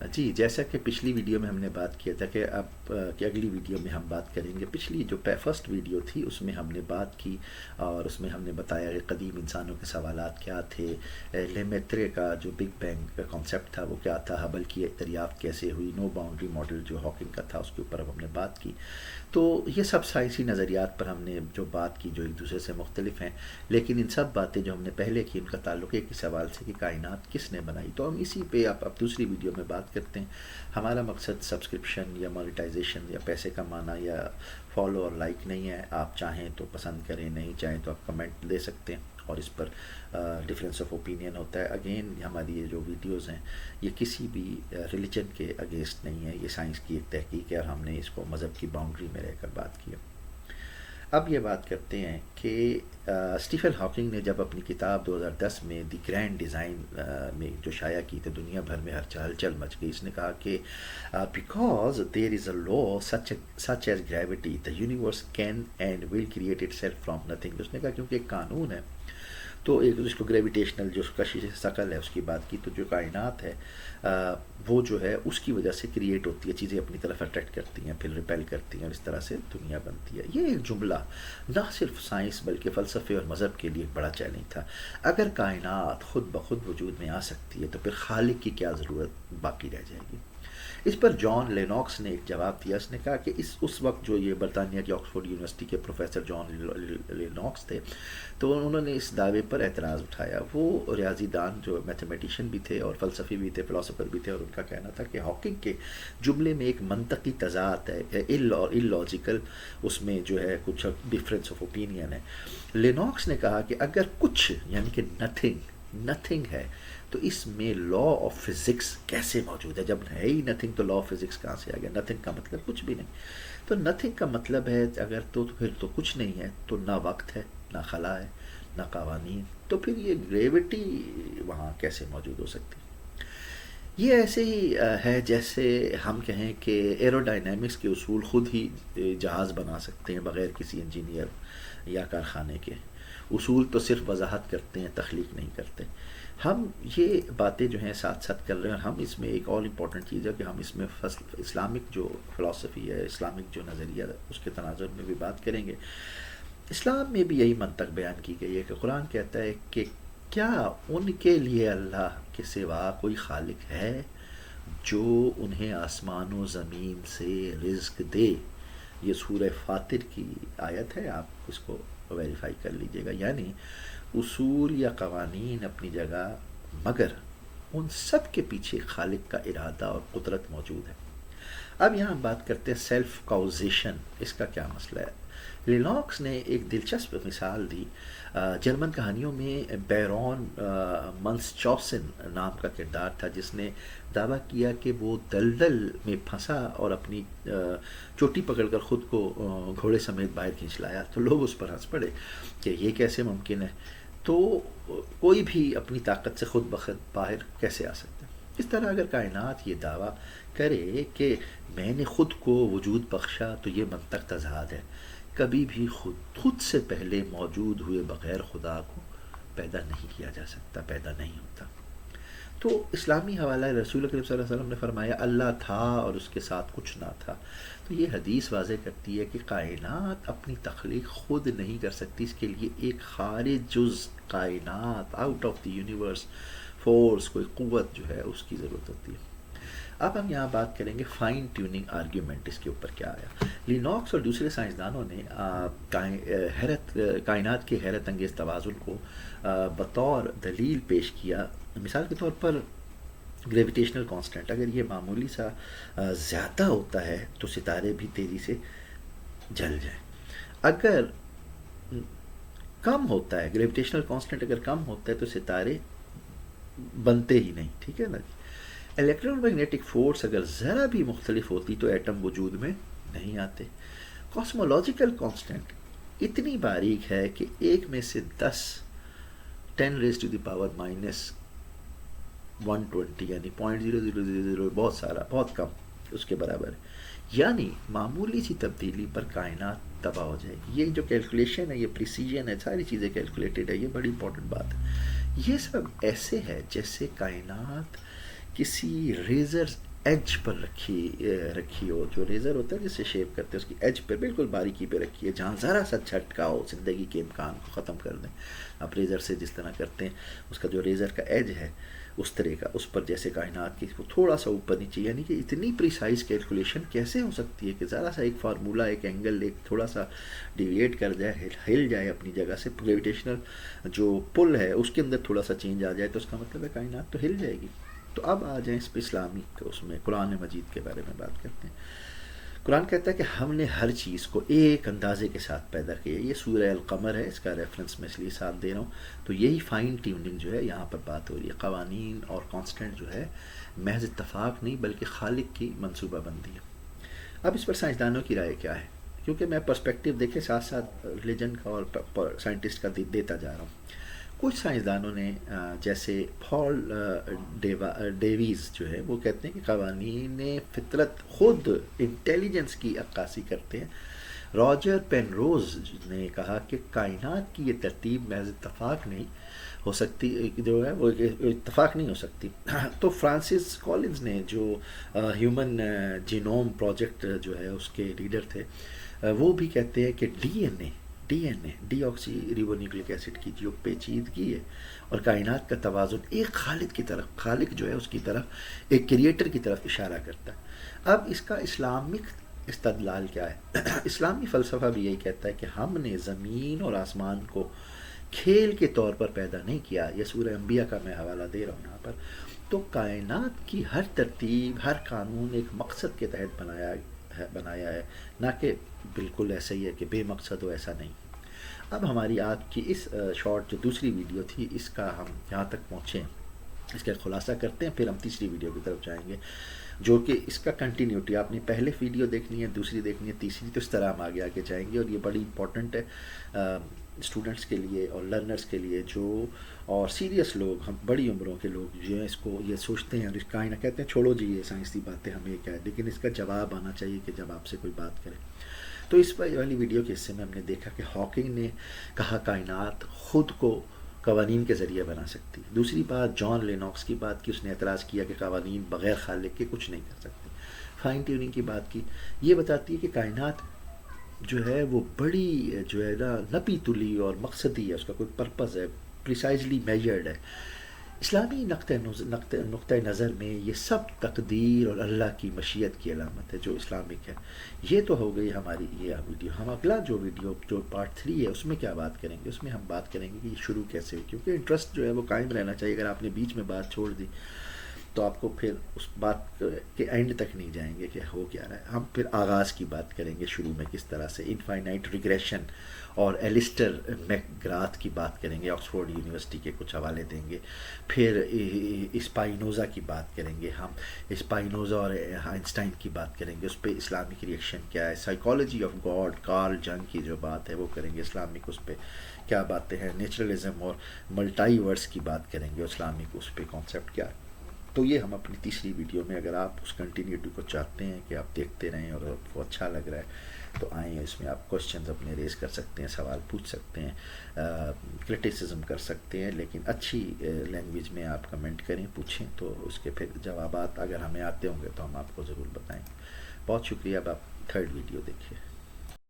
جی، جیسا کہ پچھلی ویڈیو میں ہم نے بات کیا تھا کہ اب کہ اگلی ویڈیو میں ہم بات کریں گے، پچھلی جو فرسٹ ویڈیو تھی اس میں ہم نے بات کی اور اس میں ہم نے بتایا کہ قدیم انسانوں کے سوالات کیا تھے، لیمیترے کا جو بگ بینگ کا کانسیپٹ تھا وہ کیا تھا، ہبل کی دریافت کیسے ہوئی، نو باؤنڈری ماڈل جو ہاکنگ کا تھا اس کے اوپر اب ہم نے بات کی. تو یہ سب سائنسی نظریات پر ہم نے جو بات کی جو ایک دوسرے سے مختلف ہیں، لیکن ان سب باتیں جو ہم نے پہلے کی ان کا تعلق ایک ہی سوال سے کہ کائنات کس نے بنائی. تو ہم اسی پہ اب دوسری ویڈیو میں بات کرتے ہیں. ہمارا مقصد سبسکرپشن یا مانیٹائزیشن یا پیسے کمانا یا فالو اور لائک نہیں ہے. آپ چاہیں تو پسند کریں، نہیں چاہیں تو آپ کمنٹ دے سکتے ہیں اور اس پر ڈفرینس آف اوپینین ہوتا ہے. اگین ہماری یہ جو ویڈیوز ہیں یہ کسی بھی ریلیجن کے اگینسٹ نہیں ہے، یہ سائنس کی ایک تحقیق ہے اور ہم نے اس کو مذہب کی باؤنڈری میں رہ کر بات کی. اب یہ بات کرتے ہیں کہ اسٹیفن ہاکنگ نے جب اپنی کتاب 2010 میں دی گرینڈ ڈیزائن میں جو شائع کی تو دنیا بھر میں ہلچل مچ گئی. اس نے کہا کہ because there is a law such as gravity the universe can and will create itself from nothing. اس نے کہا کیونکہ ایک قانون ہے تو ایک اس کو گریویٹیشنل جو کشش ثقل ہے اس کی بات کی، تو جو کائنات ہے وہ جو ہے اس کی وجہ سے کریٹ ہوتی ہے، چیزیں اپنی طرف اٹریکٹ کرتی ہیں پھر ریپیل کرتی ہیں اور اس طرح سے دنیا بنتی ہے. یہ ایک جملہ نہ صرف سائنس بلکہ فلسفے اور مذہب کے لیے ایک بڑا چیلنج تھا. اگر کائنات خود بخود وجود میں آ سکتی ہے تو پھر خالق کی کیا ضرورت باقی رہ جائے گی. اس پر جان لینوکس نے ایک جواب دیا. اس نے کہا کہ اس وقت جو یہ برطانیہ کی آکسفورڈ یونیورسٹی کے پروفیسر جان لینوکس تھے تو انہوں نے اس دعوے پر اعتراض اٹھایا. وہ ریاضی دان جو میتھمیٹیشین بھی تھے اور فلسفی بھی تھے، فلاسفر بھی تھے، اور ان کا کہنا تھا کہ ہاکنگ کے جملے میں ایک منطقی تضاد ہے، اللاجیکل، اس میں جو ہے کچھ ڈفرینس آف اوپینین ہے. لینوکس نے کہا کہ اگر کچھ یعنی کہ نتھنگ ہے تو اس میں لا آف فزکس کیسے موجود ہے؟ جب ہے ہی نتھنگ تو لا آف فزکس کہاں سے آ گیا؟ نتھنگ کا مطلب کچھ بھی نہیں. تو نتھنگ کا مطلب ہے اگر تو پھر تو کچھ نہیں ہے، تو نہ وقت ہے، نہ خلا ہے، نہ قوانین، تو پھر یہ گریوٹی وہاں کیسے موجود ہو سکتی؟ یہ ایسے ہی ہے جیسے ہم کہیں کہ ایروڈائنامکس کے اصول خود ہی جہاز بنا سکتے ہیں بغیر کسی انجینئر یا کارخانے کے. اصول تو صرف وضاحت کرتے ہیں، تخلیق نہیں کرتے. ہم یہ باتیں جو ہیں ساتھ ساتھ کر رہے ہیں، اور ہم اس میں ایک اور امپورٹنٹ چیز ہے کہ ہم اس میں اسلامک جو فلسفی ہے، اسلامک جو نظریہ ہے اس کے تناظر میں بھی بات کریں گے. اسلام میں بھی یہی منطق بیان کی گئی ہے کہ قرآن کہتا ہے کہ کیا ان کے لیے اللہ کے سوا کوئی خالق ہے جو انہیں آسمان و زمین سے رزق دے. یہ سورہ فاطر کی آیت ہے، آپ اس کو ویریفائی کر لیجئے گا. یعنی اصول یا قوانین اپنی جگہ، مگر ان سب کے پیچھے خالق کا ارادہ اور قدرت موجود ہے. اب یہاں ہم بات کرتے ہیں سیلف کاؤزیشن، اس کا کیا مسئلہ ہے. لینوکس نے ایک دلچسپ مثال دی. جرمن کہانیوں میں بیرون منسچوسن نام کا کردار تھا جس نے دعویٰ کیا کہ وہ دلدل میں پھنسا اور اپنی چوٹی پکڑ کر خود کو گھوڑے سمیت باہر کھینچ لایا. تو لوگ اس پر ہنس پڑے کہ یہ کیسے ممکن ہے، تو کوئی بھی اپنی طاقت سے خود بخود باہر کیسے آ سکتا ہے. اس طرح اگر کائنات یہ دعویٰ کرے کہ میں نے خود کو وجود بخشا تو یہ منطق تضاد ہے. کبھی بھی خود سے پہلے موجود ہوئے بغیر خدا کو پیدا نہیں کیا جا سکتا، پیدا نہیں ہوتا. تو اسلامی حوالہ رسول کریم صلی اللہ علیہ وسلم نے فرمایا اللہ تھا اور اس کے ساتھ کچھ نہ تھا. تو یہ حدیث واضح کرتی ہے کہ کائنات اپنی تخلیق خود نہیں کر سکتی، اس کے لیے ایک خارج جز کائنات، out of the universe force, کوئی قوت جو ہے اس کی ضرورت ہوتی ہے. اب ہم یہاں بات کریں گے فائن ٹیوننگ آرگیومنٹ، اس کے اوپر کیا آیا. لینوکس اور دوسرے سائنسدانوں نے کائنات کے حیرت انگیز توازن کو بطور دلیل پیش کیا. مثال کے طور پر گریویٹیشنل کانسٹنٹ اگر یہ معمولی سا زیادہ ہوتا ہے تو ستارے بھی تیزی سے جل جائیں. اگر کم ہوتا ہے گریویٹیشنل کانسٹنٹ، اگر کم ہوتا ہے تو ستارے بنتے ہی نہیں. ٹھیک ہے نا جی. الیکٹرو میگنیٹک فورس اگر ذرا بھی مختلف ہوتی تو ایٹم وجود میں نہیں آتے. کاسمولوجیکل کانسٹنٹ اتنی باریک ہے کہ 1 میں سے 10⁻⁻⁻⁻ یعنی 0.0000 بہت سارا، بہت کم، اس کے برابر ہے. یعنی معمولی سی تبدیلی پر کائنات تباہ ہو جائے گی. یہ جو کیلکولیشن ہے، یہ پریسیجن ہے، ساری چیزیں کیلکولیٹڈ ہے. یہ بڑی امپورٹنٹ بات ہے. یہ سب ایسے ہے جیسے کائنات کسی ریزر ایج پر رکھی ہو، جو ریزر ہوتا ہے جس سے شیو کرتے ہیں اس کی ایج پر بالکل باریکی پہ رکھی ہے، جہاں ذرا سا جھٹکا ہو زندگی کے امکان کو ختم کر دیں. آپ ریزر سے جس طرح کرتے ہیں اس کا جو ریزر کا ایج ہے اس طرح کا، اس پر جیسے کائنات کی وہ تھوڑا سا اوپر نیچے، یعنی کہ اتنی پریسائز کیلکولیشن کیسے ہو سکتی ہے کہ ذرا سا ایک فارمولا، ایک اینگل، ایک تھوڑا سا ڈیویٹ کر جائے، ہل جائے اپنی جگہ سے، گریویٹیشنل جو پل ہے اس کے اندر تھوڑا سا چینج آ جائے تو اس کا مطلب ہے کائنات تو ہل جائے گی. تو اب آ جائیں اس پہ اسلامی اس میں قرآن مجید کے بارے میں بات کرتے ہیں. قرآن کہتا ہے کہ ہم نے ہر چیز کو ایک اندازے کے ساتھ پیدا کیا. یہ سورہ القمر ہے، اس کا ریفرنس میں اس لیے ساتھ دے رہا ہوں. تو یہی فائن ٹیوننگ جو ہے یہاں پر بات ہو رہی ہے. قوانین اور کانسٹنٹ جو ہے محض اتفاق نہیں بلکہ خالق کی منصوبہ بندی ہے. اب اس پر سائنسدانوں کی رائے کیا ہے، کیونکہ میں پرسپیکٹیو دیکھے ساتھ ساتھ ریلیجن کا اور سائنٹسٹ کا دیتا جا رہا ہوں. کچھ سائنسدانوں نے جیسے پال ڈیویز جو ہے وہ کہتے ہیں کہ قوانین فطرت خود انٹیلیجنس کی عکاسی کرتے ہیں. راجر پینروز نے کہا کہ کائنات کی یہ ترتیب محض اتفاق نہیں ہو سکتی، جو ہے وہ اتفاق نہیں ہو سکتی. تو فرانسس کالنز نے جو ہیومن جینوم پروجیکٹ جو ہے اس کے لیڈر تھے، وہ بھی کہتے ہیں کہ ڈی این اے ڈی آکسی ریبو نیوکلک ایسڈ کی جو پیچیدگی ہے اور کائنات کا توازن ایک خالق کی طرف، خالق جو ہے اس کی طرف، ایک کریٹر کی طرف اشارہ کرتا ہے. اب اس کا اسلامک استدلال کیا ہے؟ اسلامی فلسفہ بھی یہی کہتا ہے کہ ہم نے زمین اور آسمان کو کھیل کے طور پر پیدا نہیں کیا. یہ سورہ انبیاء کا میں حوالہ دے رہا ہوں یہاں پر. تو کائنات کی ہر ترتیب، ہر قانون ایک مقصد کے تحت بنایا ہے، نہ کہ بالکل ایسا ہی ہے کہ بے مقصد ہو، ایسا نہیں. اب ہماری آج کی اس شارٹ جو دوسری ویڈیو تھی اس کا ہم یہاں تک پہنچے، اس کا خلاصہ کرتے ہیں، پھر ہم تیسری ویڈیو کی طرف جائیں گے جو کہ اس کا کنٹینیوٹی. آپ نے پہلے ویڈیو دیکھنی ہے، دوسری دیکھنی ہے، تیسری، تو اس طرح ہم آگے آگے جائیں گے. اور یہ بڑی امپورٹنٹ ہے اسٹوڈنٹس کے لیے اور لرنرس کے لیے، جو اور سیریس لوگ، ہم بڑی عمروں کے لوگ جو ہیں اس کو یہ سوچتے ہیں اور اس کا نہ کہتے ہیں چھوڑو جی یہ سائنسی باتیں ہمیں کیا ہے، لیکن اس کا جواب آنا چاہیے کہ جب آپ سے کوئی بات کرے. تو اس والی ویڈیو کے حصے میں ہم نے دیکھا کہ ہاکنگ نے کہا کائنات خود کو قوانین کے ذریعے بنا سکتی. دوسری بات جان لینوکس کی بات کی، اس نے اعتراض کیا کہ قوانین بغیر خالق کے کچھ نہیں کر سکتے. فائن ٹیوننگ کی بات کی، یہ بتاتی ہے کہ کائنات جو ہے وہ بڑی جو ہے نا نپی تلی اور مقصدی ہے، اس کا کوئی پرپز ہے، پریسائزلی میجرڈ ہے. اسلامی نقطۂ نظر میں یہ سب تقدیر اور اللہ کی مشیت کی علامت ہے جو اسلامک ہے. یہ تو ہو گئی ہماری یہ ویڈیو. ہم اگلا جو ویڈیو جو پارٹ 3 ہے اس میں کیا بات کریں گے، اس میں ہم بات کریں گے کہ یہ شروع کیسے ہوئی، کیونکہ انٹرسٹ جو ہے وہ قائم رہنا چاہیے. اگر آپ نے بیچ میں بات چھوڑ دی تو آپ کو پھر اس بات کے اینڈ تک نہیں جائیں گے کہ ہو کیا رہا ہے. ہم پھر آغاز کی بات کریں گے، شروع میں کس طرح سے انفائنائٹ ریگریشن اور ایلسٹر میک گراتھ کی بات کریں گے، آکسفورڈ یونیورسٹی کے کچھ حوالے دیں گے. پھر اسپائنوزا کی بات کریں گے، ہم اسپائنوزا اور آئنسٹائن کی بات کریں گے، اس پہ اسلامک ریئیکشن کیا ہے. سائیکالوجی آف گاڈ کارل جنگ کی جو بات ہے وہ کریں گے، اسلامک اس پہ کیا باتیں ہیں. نیچرلزم اور ملٹائی ورس کی بات کریں گے، اسلامک اس پہ کانسیپٹ کیا ہے. تو یہ ہم اپنی تیسری ویڈیو میں، اگر آپ اس کنٹینیوٹی کو چاہتے ہیں کہ آپ دیکھتے رہیں اور آپ کو اچھا لگ رہا ہے تو آئیں، اس میں آپ کوشچنز اپنے ریز کر سکتے ہیں، سوال پوچھ سکتے ہیں، کرٹیسزم کر سکتے ہیں، لیکن اچھی لینگویج میں آپ کمنٹ کریں، پوچھیں، تو اس کے پھر جوابات اگر ہمیں آتے ہوں گے تو ہم آپ کو ضرور بتائیں گے. بہت شکریہ. اب آپ تھرڈ ویڈیو دیکھیے.